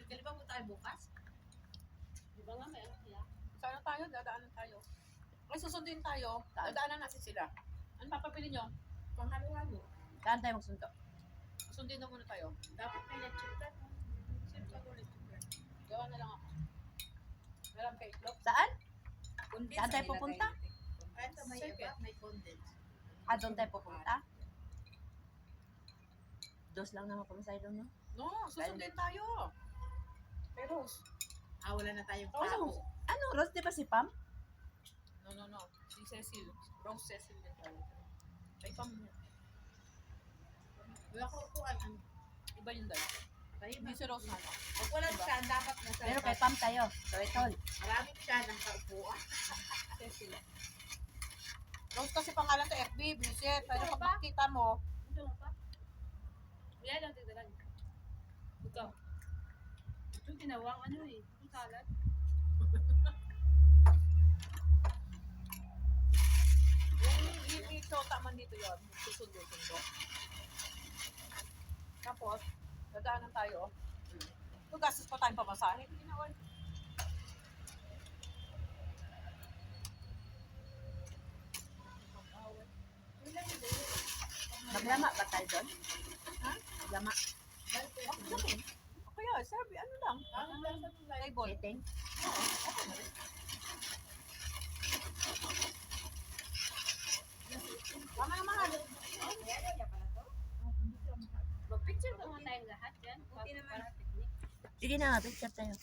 Kaliba po tayo bukas? Di ba nga may ano sila? Sana tayo, dadaanan tayo. Ay, susundin tayo. Dadaanan natin sila. Ano papapili nyo? Panghalo-halo. Saan tayo magsunto? Sundin na muna tayo. Dapat may lechutan. Siyempre ako lechutan. Gawa na lang ako. Meron kay itlog. Saan? Condensed Saan tayo ang nilagay pupunta? natin. Ay, ito may Sige. iba, may condensed. Ah, doon tayo pupunta? Dos lang naman kami sa'yo doon, no? No, susundin tayo. Kay Rose. Wala na tayong Oh, pao. Ano, Rose, di ba si Pam? No. Si Cecil. Rose Cecil din tayo. Kay Pam. Wala ko upuan. Iba yung dalawa. Tayo Hindi na. si Rose na. Pag walang siya, dapat na sa Pero kay Pam tayo. Tol. maraming siya ng kaupuan. Cecil. Rose kasi pangalan sa FB, visit. Pero Ito pag ba? makita mo, Ito nga pa? Yan lang tigdalan. Ikaw. Ito ginawang ano eh. Ito salad. yung i-shota man dito yun. Susundo-sundo. Tapos, dadaanan tayo. Ito, gastos pa tayong pamasahe. Ginawa. Maglama ba tayo doon? Ha? Maglama. Kaya, serve, ano lang. Table. Sitting. Tama na mahal. Mag-picture ka muna tayong lahat yan. Buti naman. Para picnic. Sige na, picture tayo.